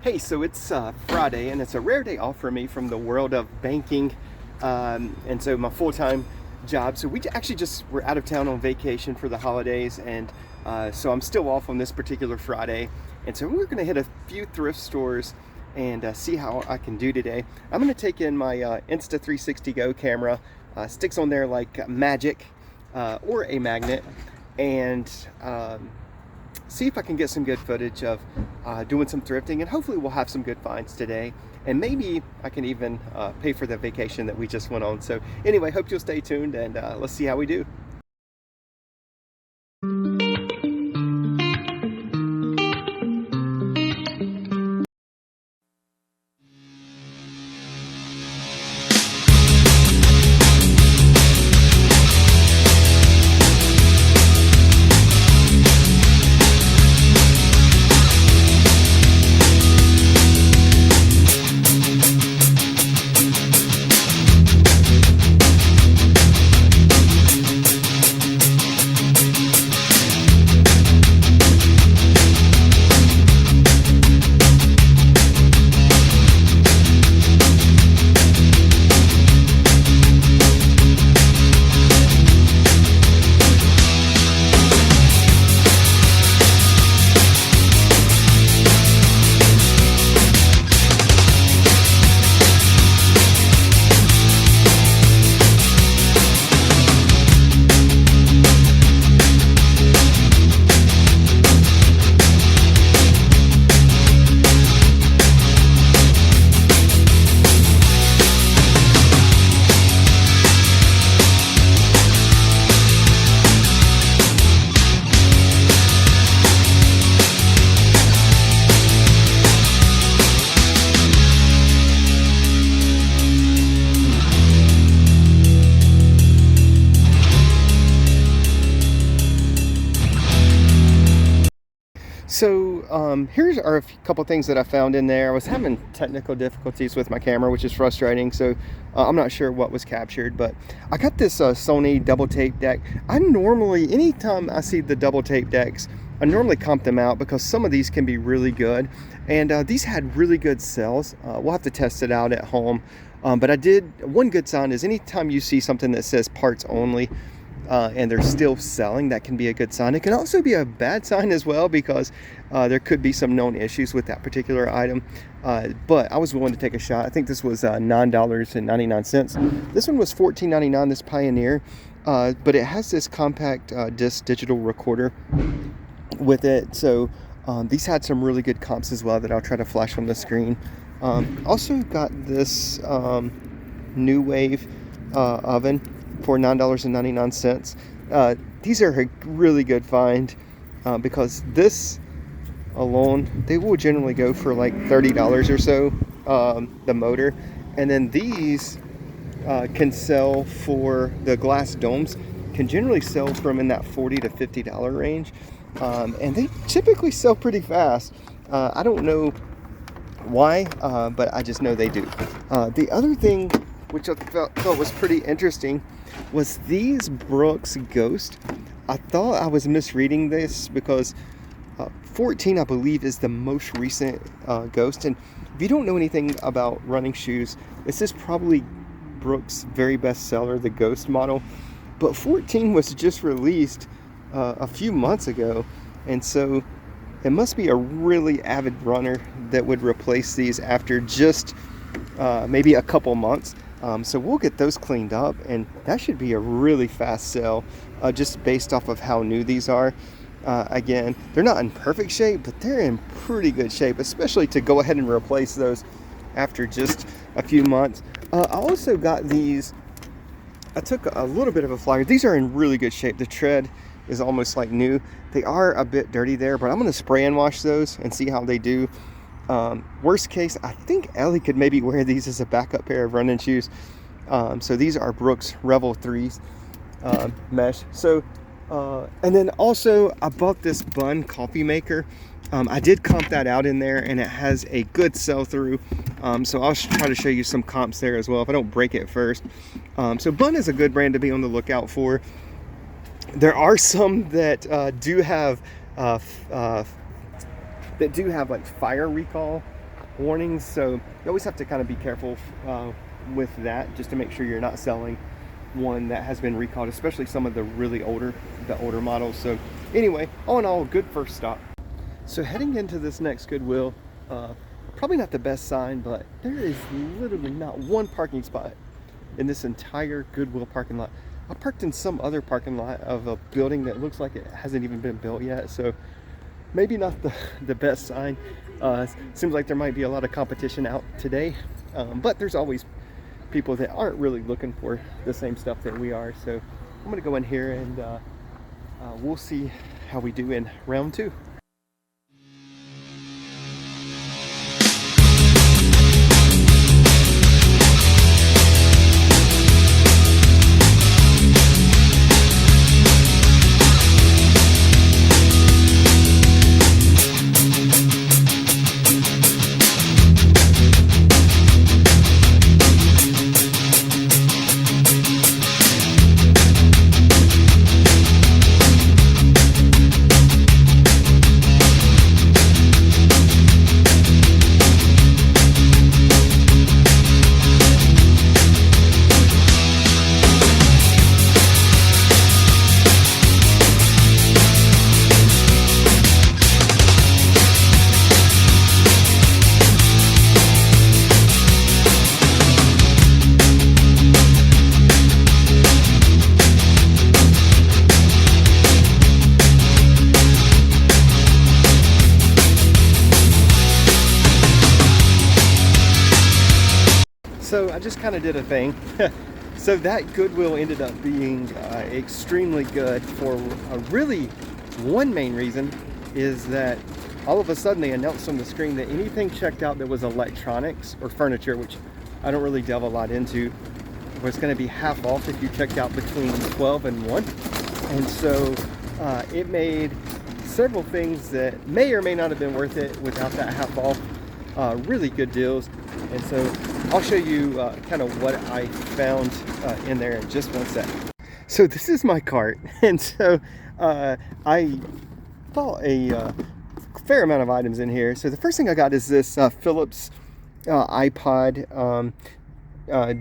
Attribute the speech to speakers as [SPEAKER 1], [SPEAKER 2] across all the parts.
[SPEAKER 1] Hey, so it's Friday, and it's a rare day off for me from the world of banking, and so my full-time job. So we actually just were out of town on vacation for the holidays, and so I'm still off on this particular Friday. And so we're going to hit a few thrift stores and see how I can do today. I'm going to take in my Insta360 Go camera, sticks on there like magic, or a magnet, and see if I can get some good footage of doing some thrifting, and hopefully we'll have some good finds today, and maybe I can even pay for the vacation that we just went on. So anyway, hope you'll stay tuned, and let's see how we do. So here's are a couple things that I found in there. I was having technical difficulties with my camera, which is frustrating. So I'm not sure what was captured, but I got this Sony double tape deck. I normally, anytime I see the double tape decks, I normally comp them out because some of these can be really good. And these had really good sales. We'll have to test it out at home. But one good sign is anytime you see something that says parts only, and they're still selling, that can be a good sign. It can also be a bad sign as well, because there could be some known issues with that particular item. But I was willing to take a shot. I think this was $9.99. This one was $14.99, this Pioneer. But it has this compact disc digital recorder with it. So these had some really good comps as well that I'll try to flash on the screen. Also got this New Wave oven for $9.99. These are a really good find because this alone, they will generally go for like $30 or so, the motor. And then these can sell for, the glass domes can generally sell from in that $40 to $50 range. And they typically sell pretty fast. I don't know why, but I just know they do. The other thing which I thought was pretty interesting was these Brooks Ghost. I thought I was misreading this because 14, I believe, is the most recent Ghost. And if you don't know anything about running shoes, this is probably Brooks' very best seller, the Ghost model. But 14 was just released a few months ago, and so it must be a really avid runner that would replace these after just maybe a couple months. So we'll get those cleaned up, and that should be a really fast sell, just based off of how new these are. Again, they're not in perfect shape, but they're in pretty good shape, especially to go ahead and replace those after just a few months. I also got these. I took a little bit of a flyer. These are in really good shape. The tread is almost like new. They are a bit dirty there, but I'm going to spray and wash those and see how they do. Worst case, I think Ellie could maybe wear these as a backup pair of running shoes. So these are Brooks Revel 3s mesh. So and then also I bought this Bun coffee maker. I did comp that out in there, and it has a good sell through. So I'll try to show you some comps there as well if I don't break it first. So Bun is a good brand to be on the lookout for. There are some that do have like fire recall warnings, so you always have to kind of be careful with that, just to make sure you're not selling one that has been recalled, especially some of the really older models. So anyway, all in all, good first stop. So heading into this next Goodwill, probably not the best sign, but there is literally not one parking spot in this entire Goodwill parking lot. I parked in some other parking lot of a building that looks like it hasn't even been built yet, so maybe not the best sign. Seems like there might be a lot of competition out today, but there's always people that aren't really looking for the same stuff that we are. So I'm gonna go in here and we'll see how we do in round 2. So I just kind of did a thing. So that Goodwill ended up being extremely good for a really one main reason is that all of a sudden they announced on the screen that anything checked out that was electronics or furniture, which I don't really delve a lot into, was going to be half off if you checked out between 12 and 1. And so it made several things that may or may not have been worth it without that half off. Really good deals. And so I'll show you kind of what I found in there in just one sec. So this is my cart, and so I bought a fair amount of items in here. So the first thing I got is this Philips iPod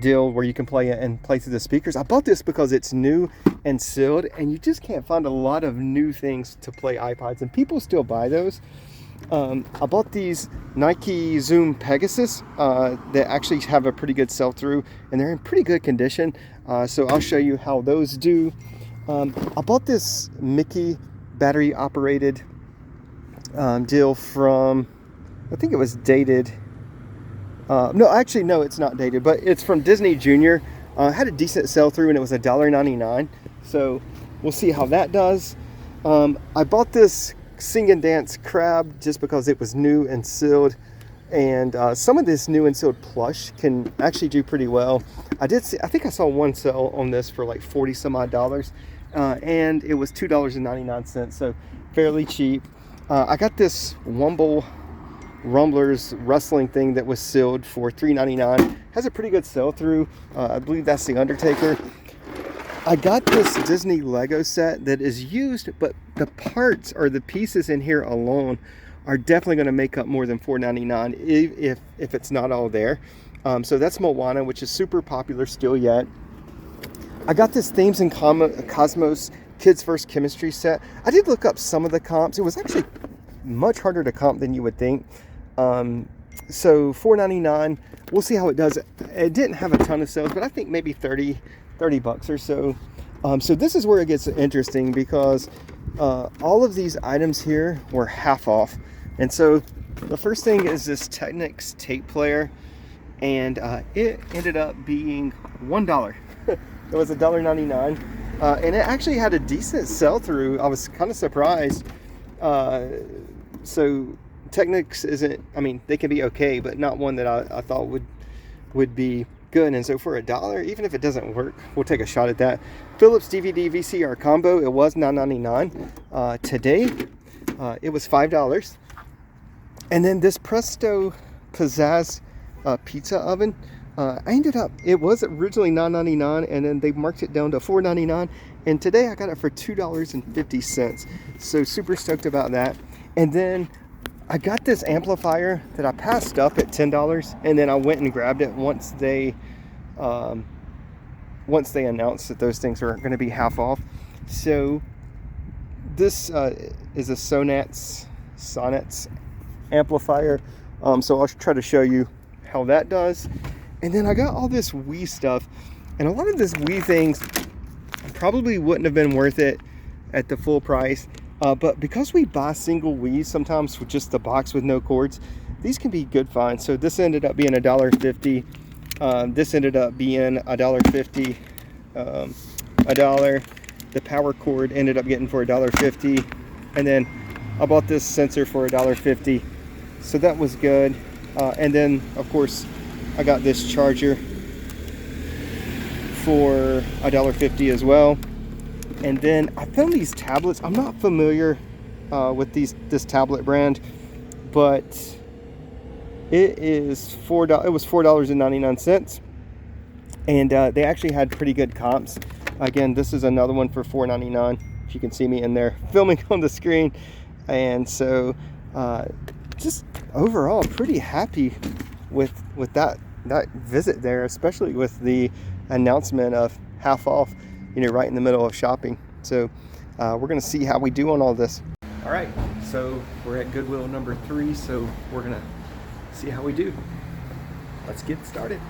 [SPEAKER 1] deal where you can play it in place of the speakers. I bought this because it's new and sealed, and you just can't find a lot of new things to play iPods, and people still buy those. I bought these Nike Zoom Pegasus that actually have a pretty good sell-through, and they're in pretty good condition. So I'll show you how those do. I bought this Mickey battery operated deal from, I think it was dated. No, actually, no, it's not dated, but it's from Disney Junior. Had a decent sell-through, and it was $1.99. So we'll see how that does. I bought this Sing and Dance crab just because it was new and sealed, and some of this new and sealed plush can actually do pretty well. I think I saw one sell on this for like 40 some odd dollars, and it was $2.99, so fairly cheap. I got this Wumble Rumblers wrestling thing that was sealed for $3.99. Has a pretty good sell through. I believe that's the Undertaker. I got this Disney Lego set that is used, but the parts or the pieces in here alone are definitely going to make up more than $4.99 if it's not all there. So that's Moana, which is super popular still yet. I got this Themes and Cosmos Kids First Chemistry set. I did look up some of the comps. It was actually much harder to comp than you would think. So $4.99. We'll see how it does. It didn't have a ton of sales, but I think maybe 30 bucks or so. So this is where it gets interesting, because all of these items here were half off. And so the first thing is this Technics tape player, and it ended up being $1. It was $1.99, and it actually had a decent sell-through. I was kind of surprised. So Technics isn't, I mean, they can be okay, but not one that I thought would be good. And so for $1, even if it doesn't work, we'll take a shot at that. Philips DVD VCR combo, it was $9.99. Today it was $5. And then this Presto Pizzazz pizza oven, it was originally $9.99, and then they marked it down to $4.99, and today I got it for $2.50. So super stoked about that. And then I got this amplifier that I passed up at $10, and then I went and grabbed it once they announced that those things are going to be half off. So this is a Sonats amplifier. So I'll try to show you how that does. And then I got all this Wii stuff, and a lot of this Wii things probably wouldn't have been worth it at the full price. But because we buy single Wii's sometimes with just the box with no cords, these can be good finds. So this ended up being $1.50. This ended up being $1.50. $1. The power cord ended up getting for $1.50. And then I bought this sensor for $1.50. So that was good. And then of course I got this charger for $1.50 as well. And then I found these tablets. I'm not familiar with this tablet brand, but it is $4. It was $4.99, and they actually had pretty good comps. Again, this is another one for $4.99. If you can see me in there filming on the screen, and so just overall pretty happy with that visit there, especially with the announcement of half off, right in the middle of shopping. So we're gonna see how we do on all this. All right, so we're at Goodwill number 3, so we're gonna see how we do. Let's get started.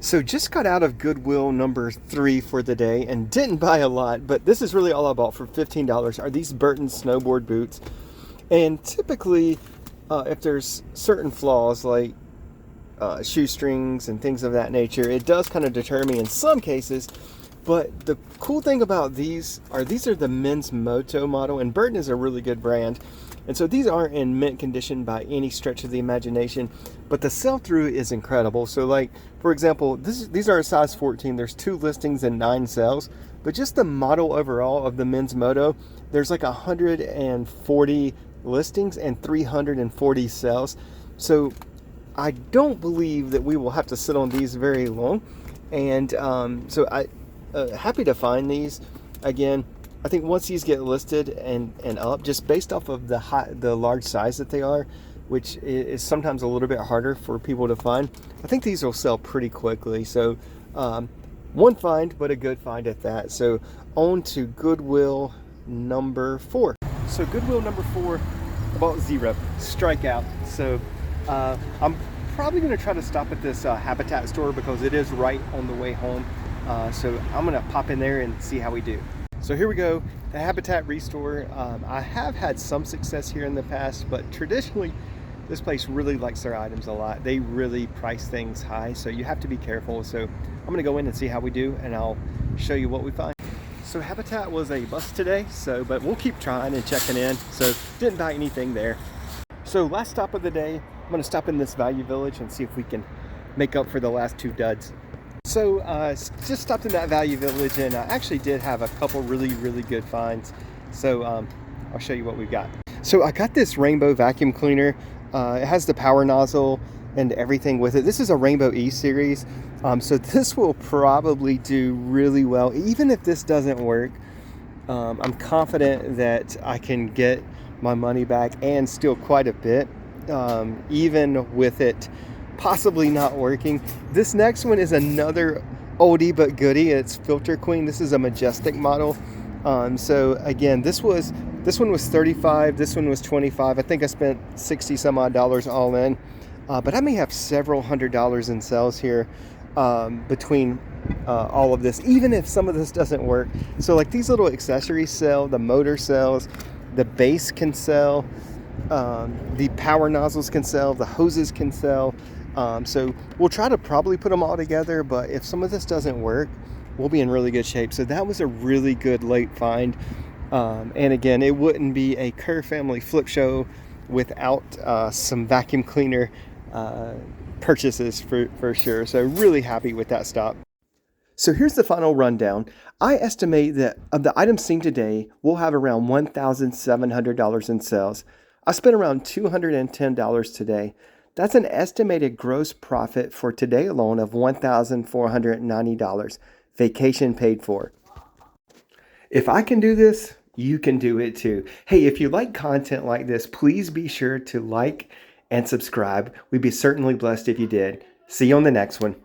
[SPEAKER 1] So just got out of Goodwill number 3 for the day and didn't buy a lot, but this is really all I bought for $15 are these Burton snowboard boots. And typically, if there's certain flaws like shoestrings and things of that nature, it does kind of deter me in some cases. But the cool thing about these are the men's Moto model, and Burton is a really good brand. And so these aren't in mint condition by any stretch of the imagination, but the sell-through is incredible. So like, for example, these are a size 14. There's 2 listings and 9 sales, but just the model overall of the men's Moto, there's like 140 listings and 340 sales. So I don't believe that we will have to sit on these very long. And so I happy to find these. Again, I think once these get listed and up, just based off of the large size that they are, which is sometimes a little bit harder for people to find, I think these will sell pretty quickly. So one find, but a good find at that. So on to Goodwill number 4. So Goodwill number 4, I bought 0, strikeout. So I'm probably going to try to stop at this Habitat store because it is right on the way home. So I'm going to pop in there and see how we do. So here we go, the Habitat Restore. I have had some success here in the past, but traditionally this place really likes their items a lot. They really price things high, so you have to be careful. So I'm gonna go in and see how we do, and I'll show you what we find. So Habitat was a bust today, but we'll keep trying and checking in. So didn't buy anything there. So last stop of the day, I'm gonna stop in this Value Village and see if we can make up for the last 2 duds. So just stopped in that Value Village, and I actually did have a couple really good finds. So I'll show you what we've got. So I got this Rainbow vacuum cleaner. It has the power nozzle and everything with it. This is a Rainbow E series. So this will probably do really well. Even if this doesn't work, I'm confident that I can get my money back and still quite a bit, even with it possibly not working. This next one is another oldie but goodie. It's Filter Queen. This is a Majestic model. So again, this one was 35. This one was 25. I think I spent 60 some odd dollars all in. But I may have several $100s in sales here between all of this, even if some of this doesn't work. So like these little accessories sell, the motor sells, the base can sell, the power nozzles can sell, the hoses can sell. So we'll try to probably put them all together, but if some of this doesn't work, we'll be in really good shape. So that was a really good late find. And again, it wouldn't be a Kerr family flip show without some vacuum cleaner purchases for sure. So really happy with that stop. So here's the final rundown. I estimate that of the items seen today, we'll have around $1,700 in sales. I spent around $210 today. That's an estimated gross profit for today alone of $1,490. Vacation paid for. If I can do this, you can do it too. Hey, if you like content like this, please be sure to like and subscribe. We'd be certainly blessed if you did. See you on the next one.